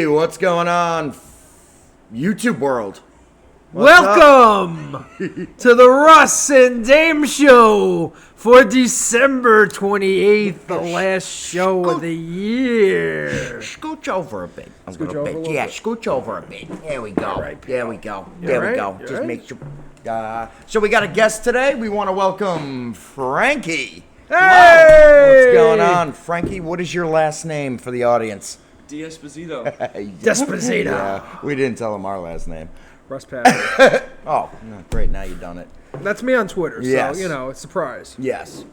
Hey, what's going on, YouTube world? Welcome to the Russ and Dame Show for December 28th, the last show of the year. Scooch over a bit. Scooch over a little Yeah, bit. scooch over a bit. There we go. right, There we go. You There all we right? go. You Just all make sure. So we got a guest today. We want to welcome Frankie. Hey! What's going on, Frankie? What is your last name for the audience? D'Esposito. Desposito. Yeah, we didn't tell him our last name. Russ Patrick. Oh, no, great. Now you've done it. That's me on Twitter, so, Yes. you know, it's a surprise. Yes.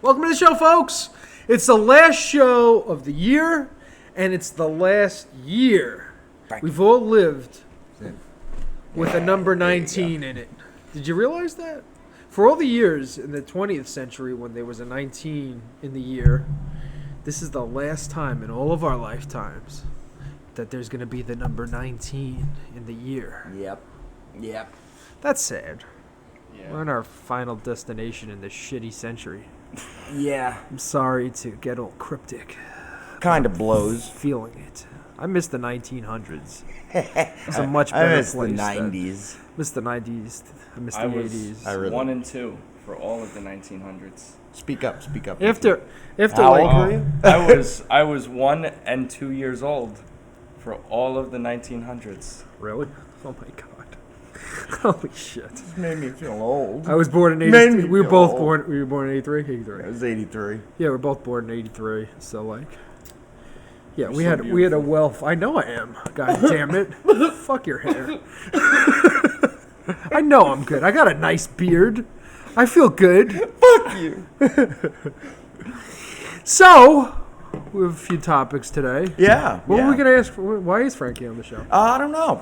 Welcome to the show, folks. It's the last show of the year, and it's the last year Frankie. we've all lived with a number 19 in it. Did you realize that? For all the years in the 20th century when there was a 19 in the year, this is the last time in all of our lifetimes that there's going to be the number 19 in the year. Yep. That's sad. Yeah. We're in our final destination in this shitty century. Yeah. I'm sorry to get all cryptic. Kind of blows. Feeling it. I miss the 1900s. It's a much better I miss place. the than- 90s. Miss the 90s. I miss the I was 80s. I really- 1 and 2 for all of the 1900s. Speak up. After How like old were you? I was 1 and 2 years old for all of the 1900s. Really? Oh my god. Holy shit. Made me feel old. I was born in Made 83. me We were feel both old. born. We were born in 83. 83. I was 83. Yeah, we're both born in 83. So like, yeah, You're we so had a beautiful. wealth. I know I am. God damn it. Fuck your hair. I know I'm good. I got a nice beard. I feel good. Fuck you. So, we have a few topics today. Yeah. What were we gonna ask? Why is Frankie on the show? I don't know.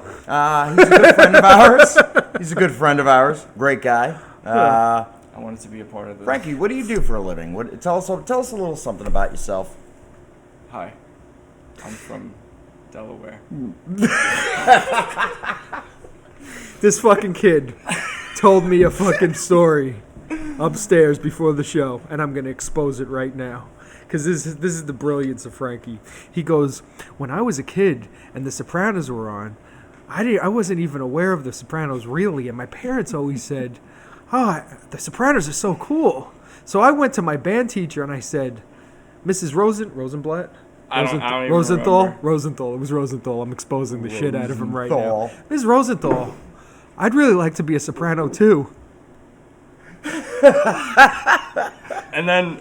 He's a good friend of ours. He's a good friend of ours. Great guy. I wanted to be a part of this. Frankie, what do you do for a living? Tell us a little something about yourself. Hi. I'm from Delaware. This fucking kid told me a fucking story upstairs before the show, and I'm gonna expose it right now. Because this is the brilliance of Frankie. He goes, when I was a kid and The Sopranos were on, I wasn't even aware of The Sopranos really, and my parents always said, "Oh, The Sopranos are so cool." So I went to my band teacher and I said, "Mrs. Rosenblatt." I don't even Rosenthal. remember. Rosenthal. It was Rosenthal. I'm exposing the shit out of him right now. Rosenthal. Ms. Rosenthal, I'd really like to be a soprano too. And then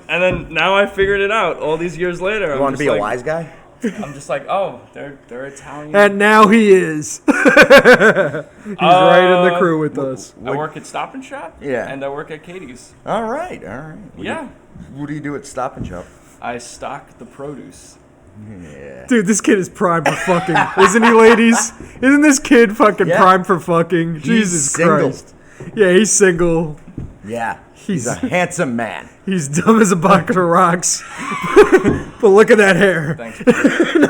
now I figured it out all these years later. You want to be a wise guy? I'm just like, oh, they're Italian. And now he is. He's right in the crew with us. I work at Stop and Shop. Yeah. And I work at Katie's. All right. Yeah. What do you do at Stop and Shop? I stock the produce. Yeah. Dude, this kid is prime for fucking. Isn't he, ladies? Isn't this kid fucking Yeah. prime for fucking? Jesus single. Christ. Yeah, he's single. Yeah. He's a handsome man. He's dumb as a bucket of rocks. But look at that hair. Thanks.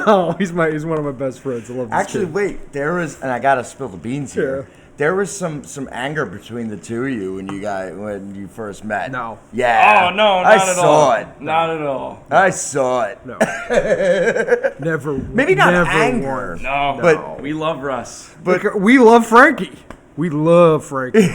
No, he's one of my best friends. I love this Actually, kid. wait. There was, and I gotta spill the beans here. Yeah. There was some anger between the two of you when you first met. No. Yeah. Oh no, I not at saw all. it. Not at all. I saw it. No. Never. Maybe not never anger. once. No, But- we love Russ. But We love Frankie. We love Frankie.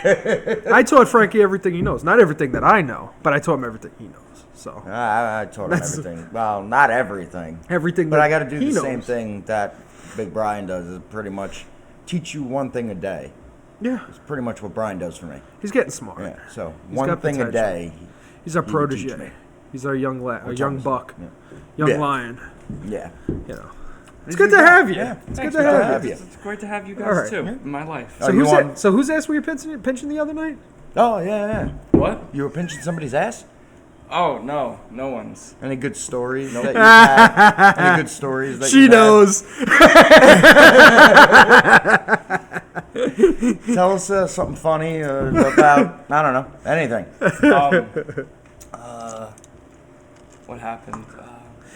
I taught Frankie everything he knows. Not everything that I know, but I taught him everything he knows. So I taught him That's- everything. Well, not everything. everything. But that I got to do he the knows. same thing that Big Brian does. Is pretty much teach you one thing a day. Yeah, It's pretty much what Brian does for me. he's getting smart. Yeah. So He's one got thing a potential. day. He's our He would teach me. protege. He's our young Or young Thomas. buck, Yeah. young Yeah. lion. Yeah. You know, it's He's good a to guy. have you. Yeah. It's Thanks good to for have having you. me. It's great to have you All guys right. too Yeah. in my life. So Oh, you who's asked were you pinching the other night? Oh yeah. What? You were pinching somebody's ass? Oh no one's. Any good stories that you've had? Any good stories that She you've had? knows. Tell us something funny about, I don't know, anything. What happened?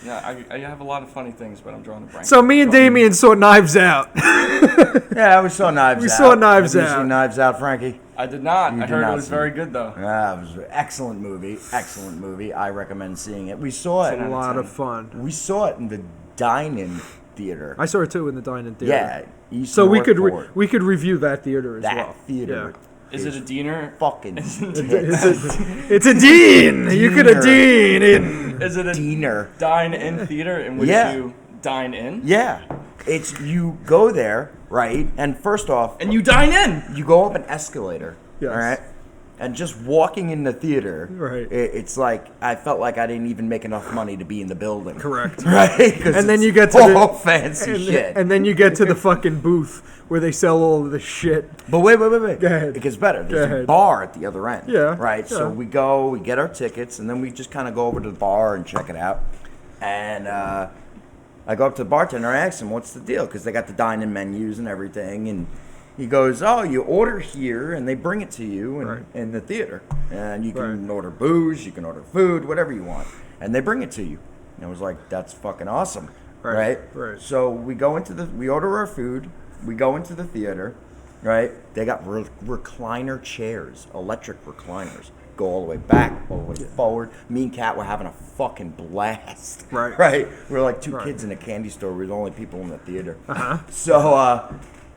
Yeah, I have a lot of funny things, but I'm drawing a blank. So me and Damien saw Knives Out. Yeah, we saw Knives Out. We saw Knives Have you Out. seen Knives Out, Frankie? I did not. You I did heard not it was see very it. good though. Yeah, it was an excellent movie. Excellent movie. I recommend seeing it. We saw A it. lot of fun. We saw it in the dine-in theater. I saw it too in the dine-in theater. Yeah. East So we could Northport. we could review that theater as That well. theater. Is it a diener? Fucking It's a dean. You could have dean in. Is it a Diener. dine-in theater in which Yeah. you dine in? Yeah. It's you go there, right? And first off, And you dine in! you go up an escalator. Yes. All right. And just walking in the theater, Right. It's like I felt like I didn't even make enough money to be in the building. Correct. Right? 'Cause And then it's you get to all the fancy shit. and then you get to the fucking booth where they sell all of the shit. But wait. Go ahead. It gets better. There's a ahead. bar at the other end. Yeah, Right? So yeah. we go, we get our tickets, and then we just kind of go over to the bar and check it out. And I go up to the bartender, I ask him, what's the deal? Because they got the dine-in menus and everything. And he goes, oh, you order here, and they bring it to you Right. in the theater. And you can Right. order booze, you can order food, whatever you want. And they bring it to you. And I was like, that's fucking awesome. Right, Right? right. So we we order our food, we go into the theater, right? They got recliner chairs, electric recliners. Go all the way back, all the way forward. Me and Kat were having a fucking blast. Right. Right? We were like two Right. kids in a candy store. We were the only people in the theater. Uh-huh.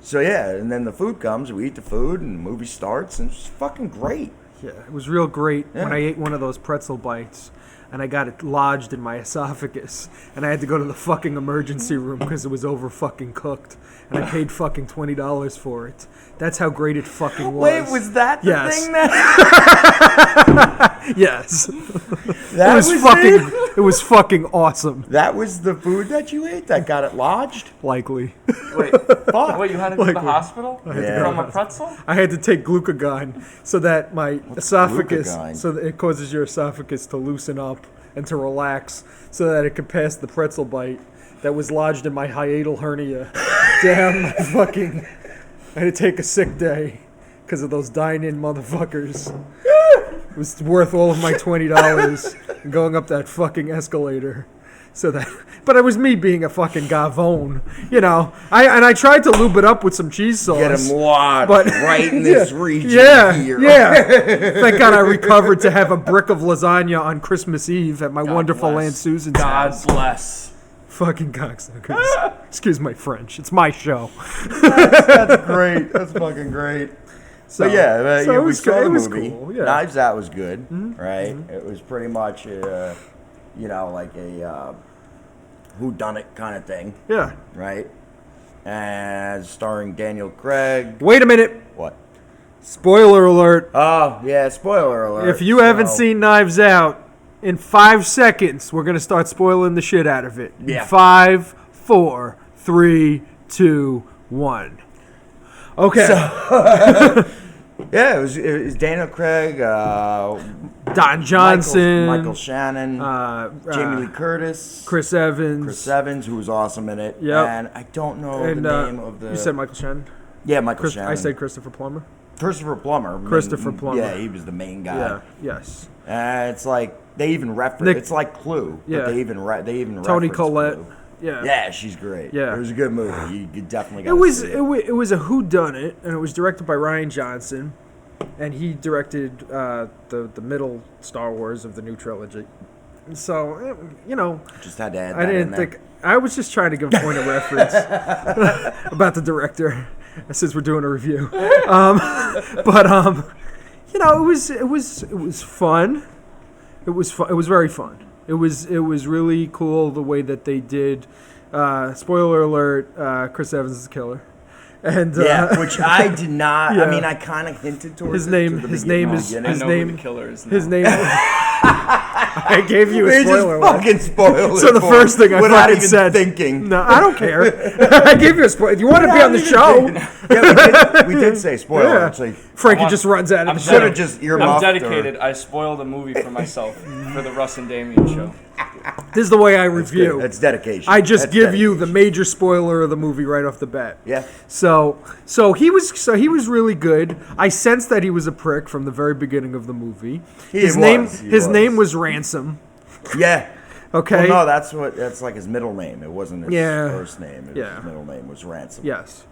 So yeah, and then the food comes, we eat the food, and the movie starts, and it's fucking great. Yeah, it was real great when Yeah. I ate one of those pretzel bites and I got it lodged in my esophagus and I had to go to the fucking emergency room because it was over fucking cooked and I paid fucking $20 for it. That's how great it fucking was. Wait, was that the Yes. thing that? Yes. That it was fucking it was fucking awesome. That was the food that you ate that got it lodged? Likely. Wait, Fuck. wait, you had to go to the Like, hospital? Yeah. From a pretzel? I had to take glucagon so that my esophagus, glucagon? so that it causes your esophagus to loosen up and to relax so that it could pass the pretzel bite that was lodged in my hiatal hernia down my fucking. I had to take a sick day because of those dine-in motherfuckers. It was worth all of my $20 going up that fucking escalator. So that, but it was me being a fucking gavone, you know. I tried to lube it up with some cheese sauce. Get him lodged But- right in this Yeah, region Yeah, here. yeah. Thank God I recovered to have a brick of lasagna on Christmas Eve at my God wonderful bless. Aunt Susan's God house. bless. Fucking cocksuckers. Excuse my French. It's my show. That's great. That's fucking great. So yeah, so it we was saw good. the It was movie. cool, yeah. Knives Out was good, right? It was pretty much, like a whodunit kind of thing, Yeah. right? And starring Daniel Craig. Wait a minute. What? Spoiler alert. Oh yeah, spoiler alert. If you haven't So- seen Knives Out, in 5 seconds, we're going to start spoiling the shit out of it. In Yeah. 5, 4, 3, 2, 1. Okay. yeah, it was Daniel Craig, Don Johnson. Michael Shannon, Jamie Lee uh, Curtis, Chris Evans. Chris Evans, who was awesome in it. Yep. And I don't know And the name of the. you said Michael Shannon? Michael Shannon. I said Christopher Plummer. Christopher Plummer. Christopher Plummer. Yeah, he was the main guy. Yeah. Yes. It's like they even reference. Nick- It's like Clue. Yeah. But they even Tony reference Collette. Clue. Yeah. Yeah, she's great. Yeah. It was a good movie. You definitely got It was see it was a whodunit, and it was directed by Rian Johnson, and he directed the middle Star Wars of the new trilogy. So Just had to add that I in didn't there. think I was just trying to give a point of reference about the director, since we're doing a review. It was fun. It was fun. It was very fun. It was really cool the way that they did. Spoiler alert: Chris Evans is a killer, and Yeah, which I did not. Yeah. I mean, I kind of hinted towards His it name- to the his beginning- name is- beginning. I his know name- who the killer is now. his name. I gave you a They just spoiler alert. fucking spoiled So it the for first me thing I without fucking even said. thinking. No, I don't care. I gave you a spoiler. You want to be on the show? Yeah, we did say spoiler. Yeah. It's like, Frankie I'm- just runs out of I'm the should have show. just I'm earmuffed. dedicated. I spoiled a movie for myself for the Russ and Damien show. This is the way I That's review. good. That's dedication. I just That's give you the dedication. major spoiler of the movie right off the bat. Yeah. So he was really good. I sensed that he was a prick from the very beginning of the movie. His name was Ransom. Yeah. Okay. Well, no, that's like his middle name. It wasn't his Yeah. first name. Yeah. His middle name was Ransom. Yes,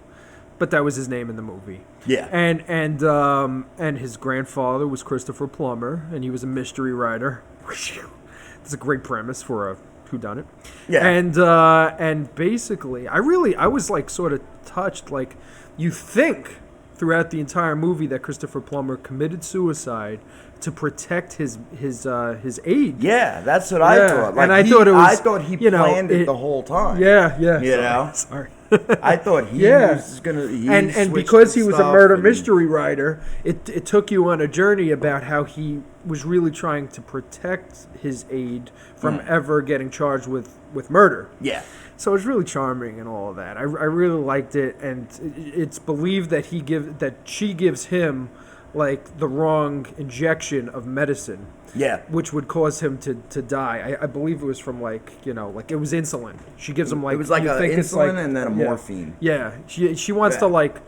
but that was his name in the movie. Yeah. And his grandfather was Christopher Plummer, and he was a mystery writer. That's a great premise for a whodunit. Yeah. And basically, I was like sort of touched. Like, you think throughout the entire movie that Christopher Plummer committed suicide to protect his aide. Yeah, that's what I thought. Like, and I thought it was. I thought he planned it the whole time. Yeah. You know? Sorry. I thought he was gonna. And because he was a murder mystery writer, it took you on a journey about how he was really trying to protect his aide from ever getting charged with murder. Yeah. So it's really charming and all of that. I really liked it, and it's believed that she gives him like the wrong injection of medicine. Yeah. Which would cause him to die. I believe it was from like it was insulin. She gives him like it was like you an think insulin it's like, and then a morphine. Yeah, she wants to like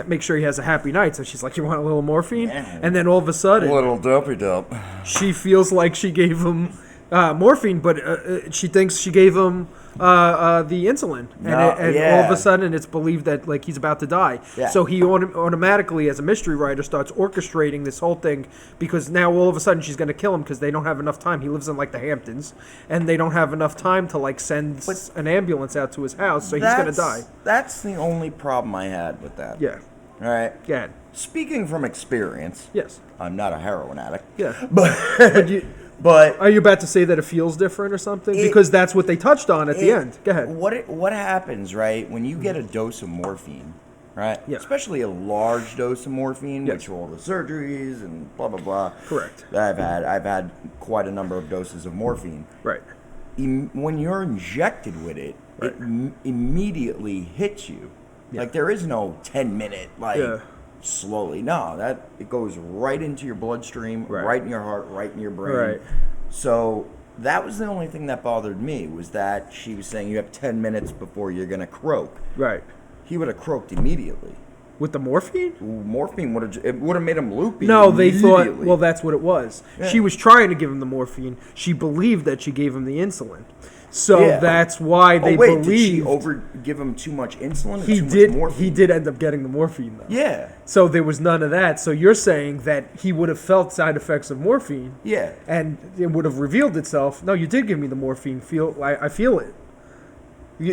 make sure he has a happy night, so she's like, "You want a little morphine?" Yeah. And then all of a sudden, Little dopey dope. she feels like she gave him morphine, but she thinks she gave him the insulin, and all of a sudden it's believed that like he's about to die. Yeah. So he automatically, as a mystery writer, starts orchestrating this whole thing because now all of a sudden she's going to kill him because they don't have enough time. He lives in like the Hamptons, and they don't have enough time to like send an ambulance out to his house, so he's going to die. That's the only problem I had with that. Yeah. All right. Yeah. Speaking from experience, Yes. I'm not a heroin addict. Yeah. But Are you about to say that it feels different or something? Because that's what they touched on at the end. Go ahead. What happens, right, when you get a dose of morphine, right? Yeah. Especially a large dose of morphine, Yes. which are all the surgeries and blah blah blah. Correct. That I've had quite a number of doses of morphine. Right. When you're injected with it, Right. it immediately hits you. Yeah. Like there is no 10-minute Yeah. slowly. No, it goes right into your bloodstream, Right. right in your heart, right in your brain. Right. So that was the only thing that bothered me was that she was saying you have 10 minutes before you're gonna croak. Right. He would have croaked immediately. With the morphine? Morphine would have made him loopy. No, they thought. immediately. Well, that's what it was. Yeah. She was trying to give him the morphine. She believed that she gave him the insulin, so Yeah. that's why they Did she believed give him too much insulin? And he too did. Much morphine? He did end up getting the morphine though. Yeah, So there was none of that. So you're saying that he would have felt side effects of morphine, yeah. and it would have revealed itself. No, you did give me the morphine. I feel it.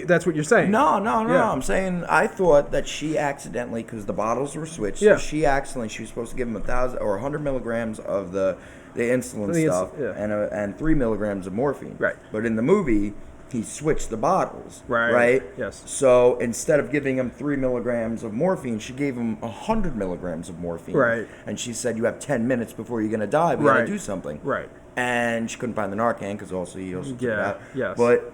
That's what you're saying. No. Yeah. I'm saying I thought that she accidentally, because the bottles were switched. Yeah. So she was supposed to give him 1,000 or 100 milligrams of the insulin The stuff, yeah. and 3 milligrams of morphine. Right. But in the movie, he switched the bottles. Right. Right. Yes. So instead of giving him 3 milligrams of morphine, she gave him 100 milligrams of morphine. Right. And she said, "You have 10 minutes before you're gonna die. We gotta Right. do something." Right. And she couldn't find the Narcan because he also took it Yeah, out. yes. But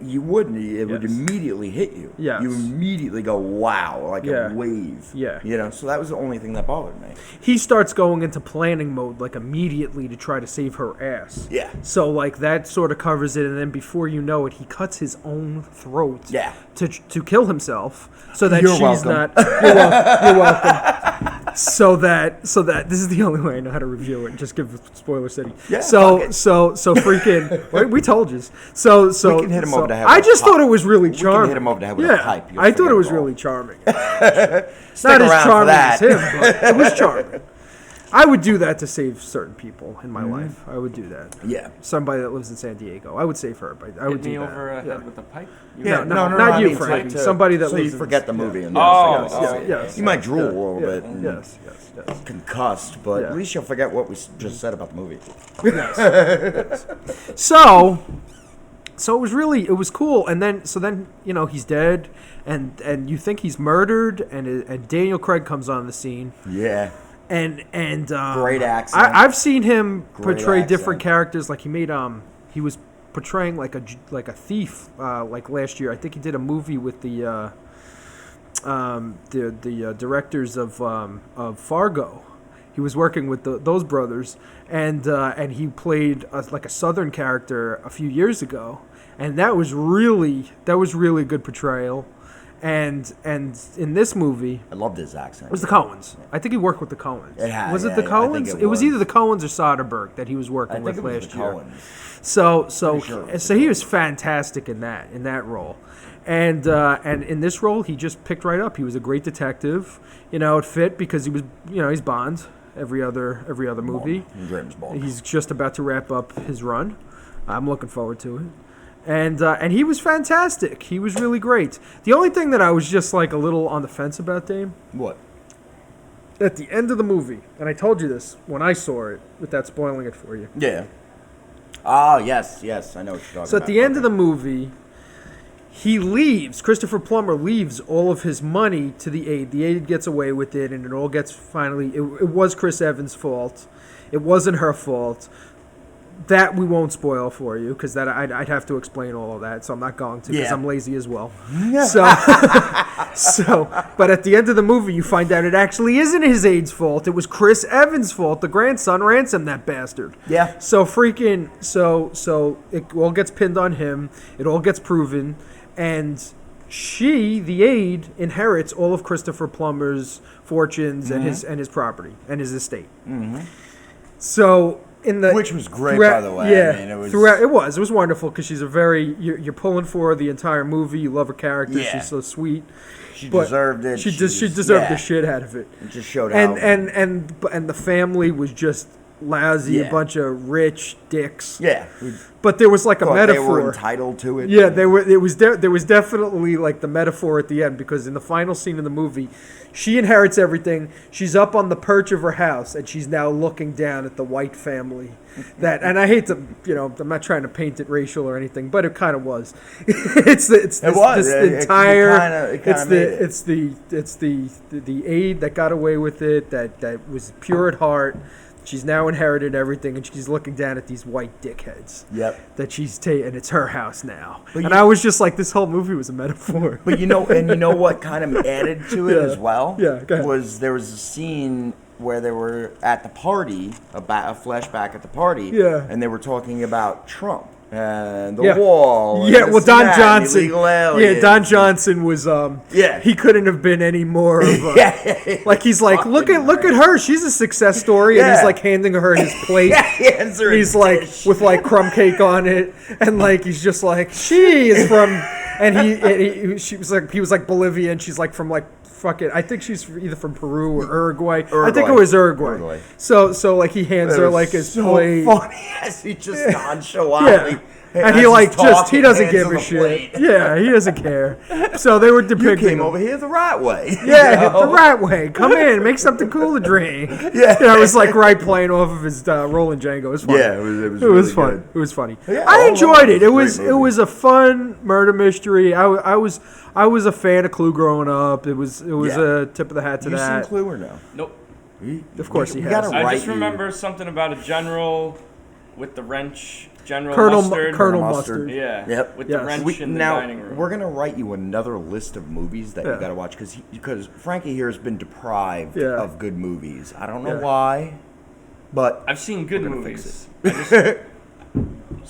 you wouldn't. It would Yes. immediately hit you. Yes. You immediately go, wow, like Yeah. a wave. Yeah. You know, so that was the only thing that bothered me. He starts going into planning mode like immediately to try to save her ass. Yeah. So like that sort of covers it, and then before you know it, he cuts his own throat. Yeah. To kill himself, so that You're she's welcome. not. You're welcome. So that this is the only way I know how to review it. Just give spoiler city. Yeah, So fuck it. so freaking. Wait, we told you. So We can hit him over the head I with a just pipe. thought it was really We can charming. hit him over the head with a yeah, pipe. You'll I thought forget it was it all. really charming. Stick Not as around for charming that. as him, but it was charming. I would do that to save certain people in my life. I would do that. Yeah. Somebody that lives in San Diego. I would save her, but I would Hit me do that. over a Yeah. head with a pipe? Yeah, No, no, not I you, mean, Frankie. to- Somebody that so lives you in- forget the movie. And Oh, yes, oh, yes, yes. You might drool Yeah, a little yeah, bit. And Yes. Concussed, but Yeah. at least you'll forget what we just said about the movie. So it was cool, and then he's dead, and you think he's murdered, and Daniel Craig comes on the scene, Yeah. and Great accent. I've seen him Great portray different accent. characters. Like he was portraying like a thief like last year. I think he did a movie with the directors of Fargo. He was working with those brothers, and he played like a Southern character a few years ago, and that was really a good portrayal. And in this movie, I loved his accent. it was the Coens. I think he worked with the Coens. It had, was it yeah, the I Coens? think it was was. either the Coens or Soderbergh that he was I working think with it was last the year. Coens. So he was fantastic in that role, and in this role he just picked right up. He was a great detective. It fit because he was he's Bond every other movie. James Bond. He's just about to wrap up his run. I'm looking forward to it. And he was fantastic. He was really great. The only thing that I was just like a little on the fence about, Dame, What? at the end of the movie, and I told you this when I saw it, without spoiling it for you. Yeah. Ah, yes, I know what you're talking about. So at the end of the movie, he leaves. Christopher Plummer leaves all of his money to the aide. The aide gets away with it, and it all gets finally. It was Chris Evans' fault. It wasn't her fault. That we won't spoil for you because that I'd have to explain all of that, so I'm not going to because Yeah. I'm lazy as well. But at the end of the movie, you find out it actually isn't his aide's fault. It was Chris Evans' fault. The grandson ransomed that bastard. Yeah. So it all gets pinned on him. It all gets proven, and she, the aide, inherits all of Christopher Plummer's fortunes and his property and his estate. Mm-hmm. So. Which was great, by the way. Yeah, I mean, it was wonderful because she's a very you're pulling for her the entire movie. You love her character. Yeah. She's so sweet. She deserved it. She deserved the shit out of it. It just showed out. And the family was just lousy, Yeah. a bunch of rich dicks. Yeah. But there was like a metaphor. They were entitled to it. Yeah, there was definitely like the metaphor at the end because in the final scene of the movie, she inherits everything. She's up on the perch of her house and she's now looking down at the white family. And I hate to, I'm not trying to paint it racial or anything, but it kind of was. It's the aide that got away with it, that was pure at heart. She's now inherited everything, and she's looking down at these white dickheads. Yep. That she's and it's her house now. And I was just like, this whole movie was a metaphor. But you know what kind of added to it as well? Yeah, go ahead. There was a scene where they were at the party, a flashback at the party, Yeah. and they were talking about Trump and the Yeah. wall. And Yeah, this well, and Don that, Johnson. illegal Yeah, aliens. Don Johnson was. Yeah. He couldn't have been any more of a. Yeah. Like he's like, look at her. She's a success story, and he's Yeah. like handing her his plate. Yeah, He's like with like crumb cake on it, and like he's just like she is from, and he was like Bolivia, and she's like from like fucking. I think she's either from Peru or Uruguay. I think it was Uruguay. So like he hands her like his plate. Funny as he just nonchalantly. Yeah. And he he doesn't give a shit. Yeah, he doesn't care. So they were depicting. You came over here the right way. Yeah, the right way. Come in, make something cool to drink. Yeah. It was like right playing off of his Rolling Django. It was funny. Yeah, it was It was really fun. good. It was funny. Yeah, I enjoyed it. It great was movie. a fun murder mystery. I was a fan of Clue growing up. It was a tip of the hat to You that. seen Clue or no? Nope. Of course he We has. gotta I write just you. remember something about a general with the wrench. General Colonel Mustard. Colonel Mustard. Mustard. Yeah. Yep. With Yes. the wrench in the dining room. We're gonna write you another list of movies that Yeah. you gotta watch because Frankie here has been deprived Yeah. of good movies. I don't know Yeah. why, but I've seen good We're gonna movies. fix I just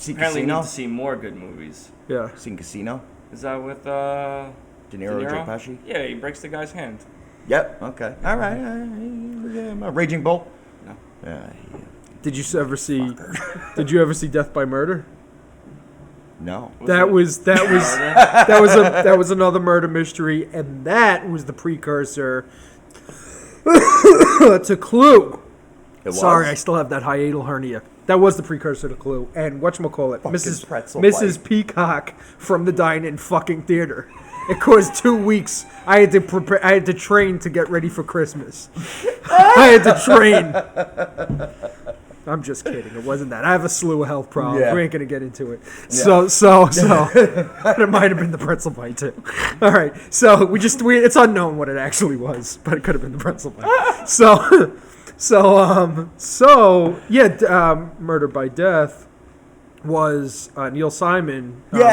see apparently Casino. need to see more good movies. Yeah. Seen Casino. Is that with De Niro, De Joe Pesci. Yeah, he breaks the guy's hand. Yep. Okay. All right. Yeah, Raging Bull. No. Yeah. Did you ever see? Did you ever see Death by Murder? No. That was another murder mystery, and that was the precursor to Clue. It was. Sorry, I still have that hiatal hernia. That was the precursor to Clue, and whatchamacallit, Fucking pretzel Mrs. bite. Peacock from the dine-in fucking theater. It caused 2 weeks. I had to prepare. I had to train to get ready for Christmas. I had to train. I'm just kidding. It wasn't that. I have a slew of health problems. Yeah. We ain't gonna get into it. So it might have been the pretzel bite too. All right. So it's unknown what it actually was, but it could have been the pretzel bite. Murder by Death was Neil Simon movie.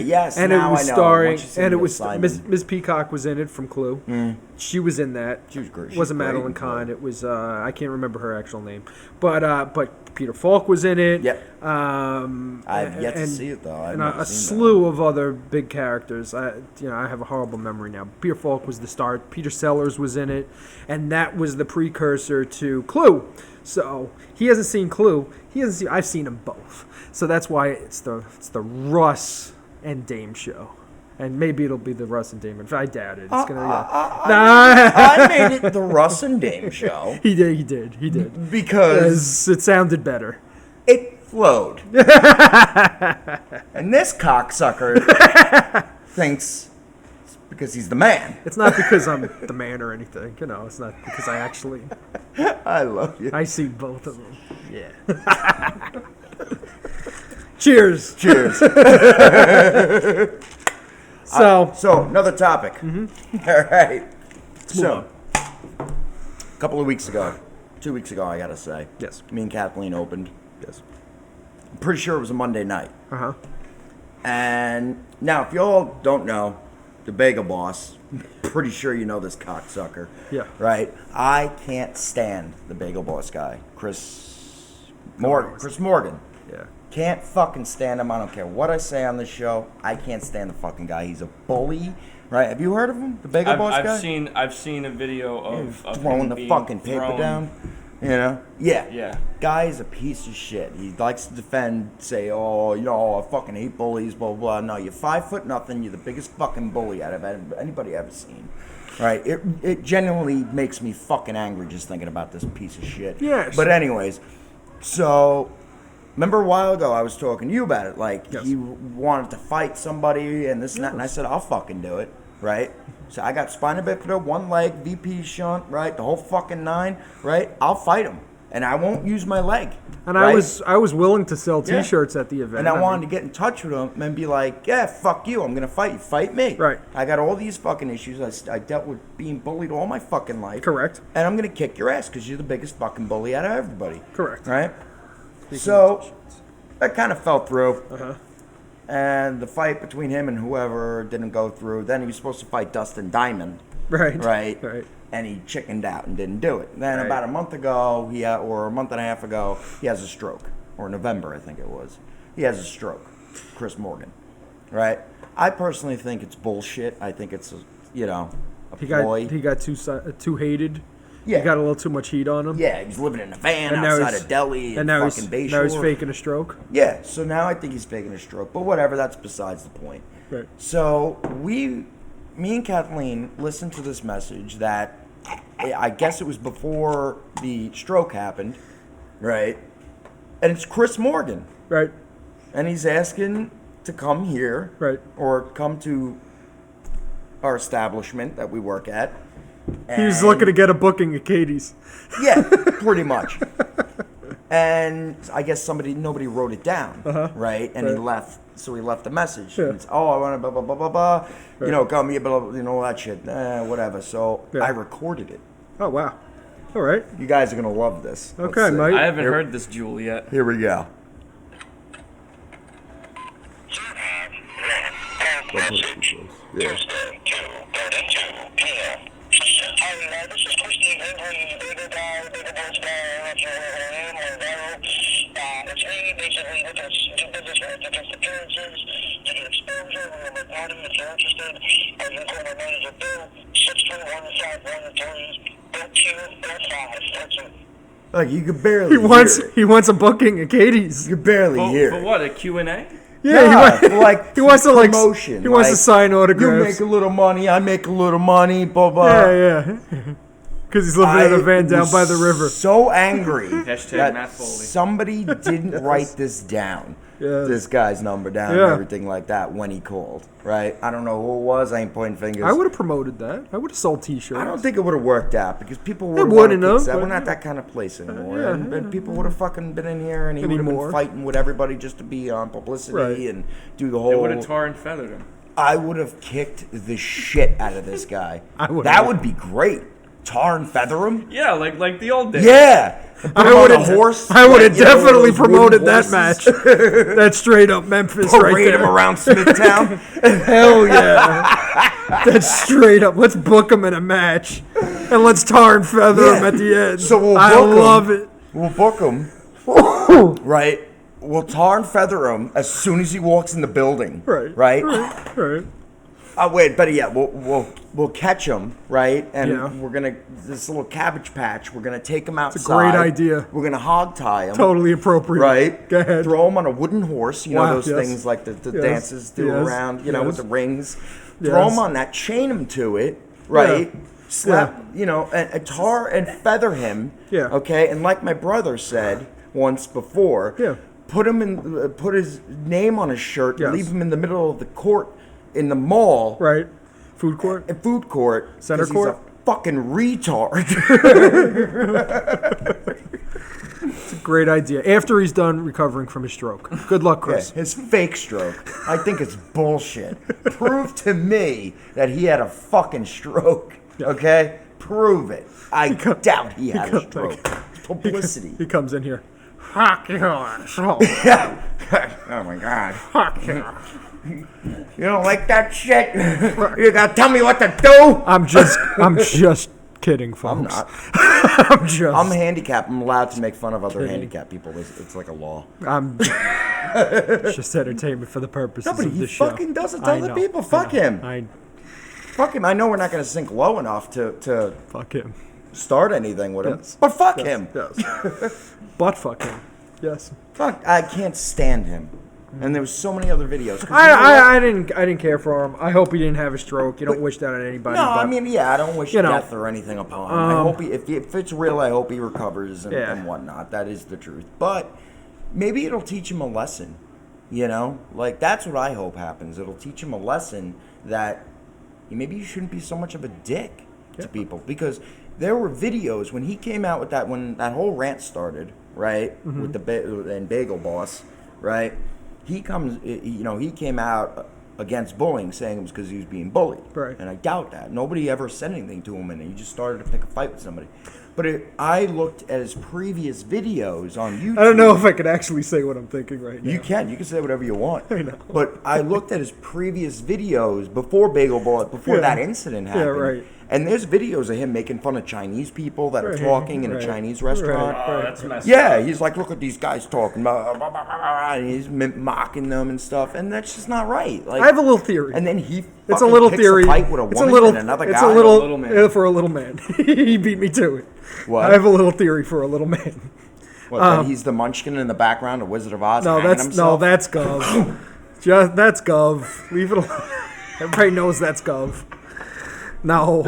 Yes. And now it was I know. starring, Once you said and it Neil was Simon. Ms. Peacock was in it from Clue. She was in that. She was great. It wasn't She's great Madeline in Clue. Kahn. It was I can't remember her actual name, but Peter Falk was in it. Yep. I've yet to see it though. I've And never a seen slew of other big characters. I have a horrible memory now. Peter Falk was the star. Peter Sellers was in it, and that was the precursor to Clue. So he hasn't seen Clue. I've seen them both. So that's why it's the Russ and Dame show. And maybe it'll be the Russ and Dame. I doubt it. It's gonna. I made it the Russ and Dame show He did. because It sounded better. it flowed. And this cocksucker thinks it's because he's the man. It's not because I'm the man or anything. You know, it's not because I actually. I love you. I see both of them. Yeah. Cheers. Cheers. So another topic. All right. So, a couple of weeks ago, 2 weeks ago, I gotta say. Yes. Me and Kathleen opened. Yes. I'm pretty sure it was a Monday night. Uh-huh. And now, if y'all don't know, the Bagel Boss, pretty sure you know this cocksucker. Yeah. Right? I can't stand the Bagel Boss guy, Chris Morgan. Yeah. Can't fucking stand him. I don't care what I say on this show. I can't stand the fucking guy. He's a bully. Right? Have you heard of him? The Bagel Boss guy? I've seen a video of throwing him the being fucking paper thrown. down. You know? Yeah. Yeah. Guy's a piece of shit. He likes to say, oh, you know, I fucking hate bullies, blah, blah, blah. No, you're 5'0" nothing. You're the biggest fucking bully out of anybody ever seen. Right? It genuinely makes me fucking angry just thinking about this piece of shit. Yes. But anyways, so remember a while ago I was talking to you about it. Like, Yes. he wanted to fight somebody and this and that. And I said, I'll fucking do it. Right? So I got spina bifida, one leg, VP shunt, right? The whole fucking nine, right? I'll fight him. And I won't use my leg. And right? I was willing to sell Yeah. T-shirts at the event. And I wanted to get in touch with him and be like, yeah, fuck you. I'm going to fight you. Fight me. Right. I got all these fucking issues. I dealt with being bullied all my fucking life. Correct. And I'm going to kick your ass because you're the biggest fucking bully out of everybody. Correct. Right? So that kind of fell through. Uh-huh. And the fight between him and whoever didn't go through. Then he was supposed to fight Dustin Diamond. Right. Right. Right. And he chickened out and didn't do it. Then Right. about a month ago, or a month and a half ago, he has a stroke. Or November, I think it was. He has a stroke. Chris Morgan. Right? I personally think it's bullshit. I think it's, a ploy. He got too hated. Yeah. He got a little too much heat on him. Yeah, he was living in a van And now outside he's- of Delhi And now fucking he's Bayshore. faking a stroke. Yeah, so now I think he's faking a stroke. But whatever, that's besides the point. Right. So me and Kathleen listened to this message that I guess it was before the stroke happened, right? And it's Chris Morgan. Right. And he's asking to come here. Right. Or come to our establishment that we work at. He was And- looking to get a booking at Katie's. Yeah, pretty much. And I guess nobody wrote it down, right? And he Right. left, so he left a message. Yeah. And it's, I want to blah, blah, blah, blah, blah. Right. Come here, blah, blah, all that shit. Whatever. So Yeah. I recorded it. Oh, wow. All right. You guys are going to love this. Let's Okay, see. Mike. I haven't heard this jewel yet. Here we go. Yeah. Hi, this is Christy Henry, Bagel guy, Bagel Boss guy, not sure where I am or Barrel. It's me, basically, looking to do business with different appearances, to get exposure, we're recording if you're interested. I can call my manager Bill, 631-513-0205. That's it. Like, you could barely He wants a booking at Katie's. You could barely hear For it. what? A Q&A? Yeah, like he wants to promotion. he wants to sign autographs. You make a little money, I make a little money, blah blah. Yeah. Because he's living in a van down was by the river. So angry Hashtag that Matt Foley. somebody didn't write this down. Yes. This guy's number down Yeah. and everything like that when he called. Right? I don't know who it was. I ain't pointing fingers. I would have promoted that. I would have sold T-shirts. I don't think it would have worked out because people It would wouldn't have, We're but- not that kind of place anymore. yeah, and people would have fucking been in here and he would have Anymore. been fighting with everybody just to be on publicity Right. and do the They whole. would have tar and feathered him. I would have kicked the shit out of this guy. I would That have. would be great. Tar and feather him. Yeah, like the old days. Yeah. Put him on a horse. I would have like, you know, definitely those promoted wooden that match. horses. That's straight up Memphis right Parade there. him around Smithtown. Hell yeah. That's straight up. Let's book him in a match. And let's tar and feather Yeah. him at the end. So we'll I book him. love it. We'll book him. Right. We'll tar and feather him as soon as he walks in the building. Right. Right. Right. Oh wait, better yet, we'll catch him, right? And Yeah. we're gonna this little cabbage patch. We're gonna take him outside. It's a great idea. We're gonna hog tie him. Totally appropriate. Right. Go ahead. Throw him on a wooden horse. You know Wow, those yes. things like the Yes, dances do yes, around. You know with yes. the rings. Throw Yes. him on that. Chain him to it. Right. Yeah. Slap. You know, and tar and feather him. Yeah. Okay. And like my brother said once before. Yeah. put his name on his shirt, Yes. leave him in the middle of the court in the mall, Right. Food court. food court, Center 'cause court? He's a fucking retard. It's a great idea. After he's done recovering from his stroke. Good luck, Yeah, Chris. his fake stroke. I think it's bullshit. Prove to me that he had a fucking stroke. Okay? Prove it. I doubt he had a stroke. Publicity. He comes in here. Fuck you. Oh my god. Fuck you. You don't like that shit? You gotta tell me what to do? I'm just kidding, folks. I'm not. I'm just. I'm handicapped. I'm allowed to make fun of other handicapped people. It's like a law. It's just entertainment for the purposes No, but of he the show. fucking does it to I other know, people. I Fuck know. him. Fuck him. I know we're not gonna sink low enough to Fuck him. start anything with him. Yes. But fuck him. Yes. But fuck him. Yes. Fuck. I can't stand him. And there was so many other videos. 'Cause I didn't care for him. I hope he didn't have a stroke. You don't wish that on anybody. No, but, I mean, yeah, I don't wish you know, death or anything upon him. I hope if it's real, I hope he recovers and, Yeah. and whatnot. That is the truth. But maybe it'll teach him a lesson. You know, like that's what I hope happens. It'll teach him a lesson that maybe you shouldn't be so much of a dick to people, because there were videos when he came out with that, when that whole rant started, right, with the and Bagel Boss, right. He came out against bullying, saying it was because he was being bullied. Right. And I doubt that. Nobody ever said anything to him, and he just started to pick a fight with somebody. But I looked at his previous videos on YouTube. I don't know if I could actually say what I'm thinking right now. You can say whatever you want. I know. But I looked at his previous videos before Bagel Boss, before Yeah. that incident happened. Yeah, right. And there's videos of him making fun of Chinese people that are Right, talking in right, a Chinese restaurant. Oh, that's messed Yeah, up. he's like, look at these guys talking, blah, blah, blah, blah, blah, and he's mocking them and stuff, and that's just not right. Like, I have a little theory. and then he It's a little picks theory. a fight with a It's woman a little. and another It's guy. a little, little man. for a little man. He beat me to it. What? I have a little theory for a little man. That he's the munchkin in the background of Wizard of Oz. No, hanging that's himself? that's Gov. That's Gov. Leave it alone. Everybody knows that's Gov. No.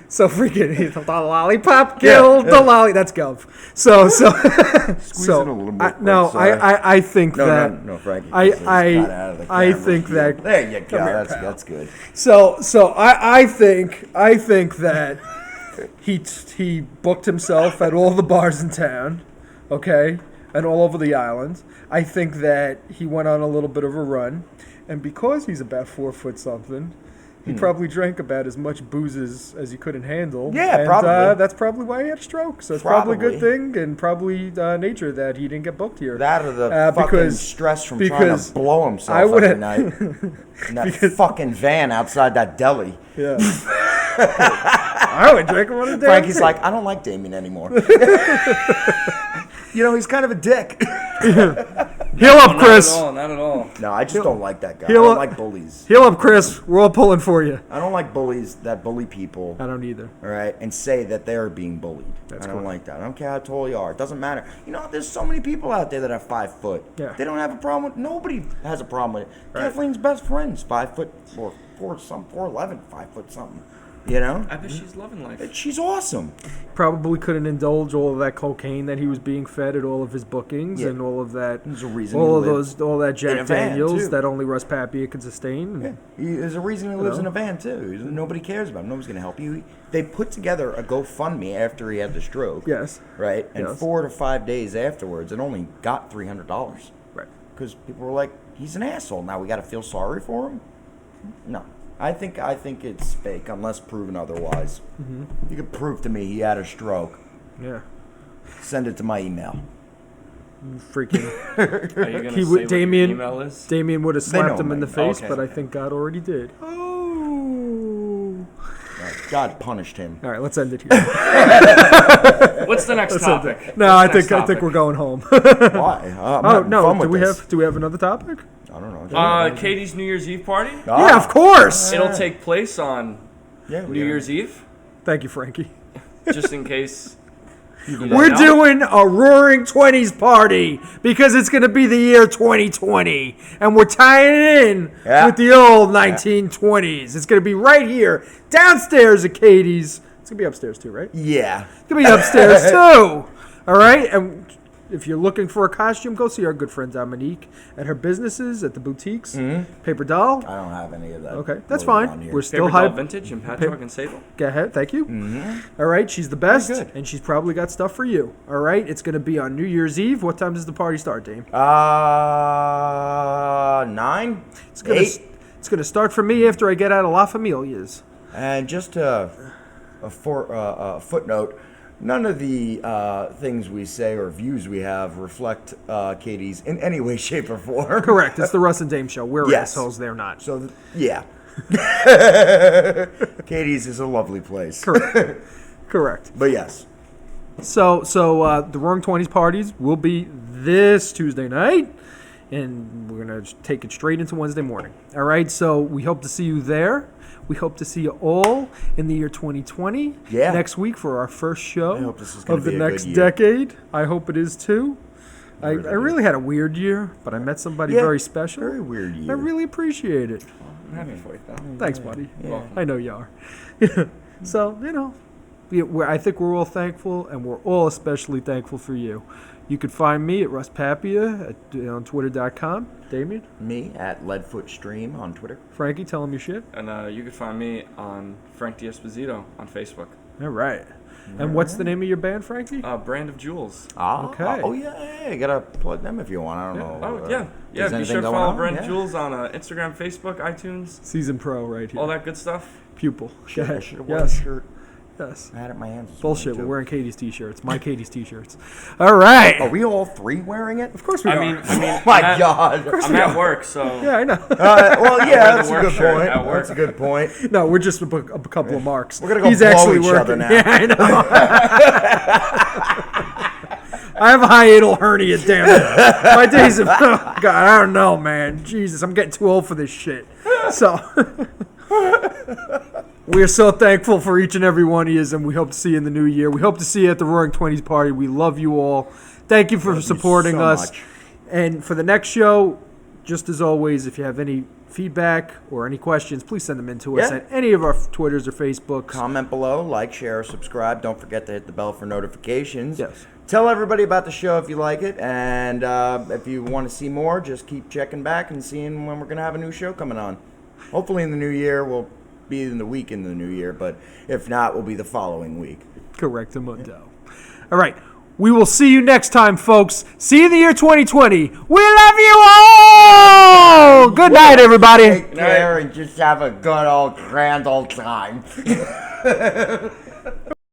So freaking the lollipop killed the lolly. That's Gov. So Squeeze it a little more quick, no, sorry. I think that No, Frankie. I- It's got out of the I camera think field. that- There you go. Come here, That's good. so I think that he booked himself at all the bars in town, okay, and all over the island. I think that he went on a little bit of a run, and because he's about 4 foot something, he probably drank about as much booze as he couldn't handle. Yeah, and, probably. that's probably why he had a stroke. So it's probably a good Probably. thing, and probably nature that he didn't get booked here. That or the fucking because- stress from trying because to blow himself I every would've- night. In that fucking van outside that deli. Yeah. I would drink him on a day. Frankie's like, I don't like Damien anymore. You know, he's kind of a dick. Heal up, Chris. Not at all. No, I just don't like that guy. I He'll- don't like bullies. Heal up, Chris. We're all pulling for you. I don't like bullies that bully people. I don't either. All right, and say that they're being bullied. That's I don't correct. like that. I don't care how tall you are. It doesn't matter. You know, there's so many people out there that are 5 foot. Yeah. They don't have a problem with. Nobody has a problem with it. Right. Kathleen's best friend's 5 foot or 4'11", 5 foot something. You know, I bet she's loving life. she's awesome. Probably couldn't indulge all of that cocaine that he was being fed at all of his bookings Yeah. and all of that. There's a reason. All he of lived- all that in a Jack van, Daniels too. that only Russ Papier could sustain. Yeah. There's a reason he lives know. in a van too. Nobody cares about him. Nobody's gonna help you. They put together a GoFundMe after he had the stroke. Yes. Right. And Yes. 4 to 5 days afterwards, it only got $300. Right. Because people were like, he's an asshole. Now we got to feel sorry for him. No, I think it's fake unless proven otherwise. You can prove to me he had a stroke. Yeah. Send it to my email. Freaking Are you gonna He say would- what Damien- your email is? Damien would have They know slapped him in the me. face, Okay. but I think God already did. Oh. God punished him. All right, let's end it here. What's the next topic? No, I What's the next think topic? we're going home. Why? I'm Oh having no, fun do with we this. have another topic? I don't know. Katie's New Year's Eve party. Ah, Yeah, of course. It'll take place on Yeah, we New got it. Year's Eve, Thank you, Frankie. just in case. you don't We're know. doing a Roaring Twenties party because it's going to be the year 2020, and we're tying it in Yeah. with the old 1920s. It's going to be right here downstairs at Katie's. It's going to be upstairs too, right? Yeah. It's going to be upstairs too. All right, and if you're looking for a costume, go see our good friend Dominique at her businesses, at the boutiques. Paper Doll. I don't have any of that. Okay, that's going fine. on here. We're still Paper Doll hype. Vintage and Patchwork and Sable. Go ahead. Thank you. All right, she's the best, good. and she's probably got stuff for you. All right, it's going to be on New Year's Eve. What time does the party start, Dame? 9? It's gonna start for me after I get out of La Familia's. And just a footnote, none of the things we say or views we have reflect Katie's in any way, shape, or form. Correct. It's the Russ and Dame show. We're Yes. assholes. They're not. So, yeah. Katie's is a lovely place. Correct. But yes. So the Roaring Twenties parties will be this Tuesday night, and we're gonna just take it straight into Wednesday morning. All right. So we hope to see you there. We hope to see you all in the year 2020. Yeah. Next week for our first show I hope this is gonna of the be a good next year. decade. I hope it is too. I Really really had a weird year, but I met somebody Yeah, very special. very weird year. I really appreciate it. I'm happy for you, pal. Thanks, buddy. Yeah. I know you are. So, I think we're all thankful, and we're all especially thankful for you. You can find me at Russ Papia on Twitter.com. Damien? Me at Leadfoot Stream on Twitter. Frankie, tell him your shit. And you can find me on Frank D'Esposito on Facebook. All right. And what's the name of your band, Frankie? Brand of Jewels. Okay. Oh, yeah. You got to plug them if you want. I don't know. Oh, yeah. Yeah, is be anything sure to going follow on? Brand of Yeah. Jewels on Instagram, Facebook, iTunes, Season Pro right here. all that good stuff. Pupil. Shit, I Go ahead. should have worn a Yes. shirt. Yes. I had it in my hands. this Bullshit. morning, We're too. wearing Katie's t-shirts. My Katie's t-shirts. All right. Are we all three wearing it? Of course we are. I mean, Oh my I'm at- God. I'm at work, so Yeah, I know. Well, yeah, wear that's the a work good shirt point. at work. That's a good point. No, we're just a couple of marks. We're gonna go He's blow actually each working. other now. Yeah, I know. I have a hiatal hernia, damn it. My days of, oh God, I don't know, man. Jesus, I'm getting too old for this shit. So, we are so thankful for each and every one of you, and we hope to see you in the new year. We hope to see you at the Roaring Twenties party. We love you all. Thank you for supporting so us. much. And for the next show, just as always, if you have any feedback or any questions, please send them in to us Yeah. at any of our Twitters or Facebooks. Comment below, like, share, subscribe. Don't forget to hit the bell for notifications. Yes. Tell everybody about the show if you like it. And if you want to see more, just keep checking back and seeing when we're going to have a new show coming on. Hopefully in the new year. We'll be in the week in the new year. But if not, we'll be the following week. Correct, Mundo. All right. We will see you next time, folks. See you in the year 2020. We love you all. Good night, everybody. Take care and just have a good old grand old time.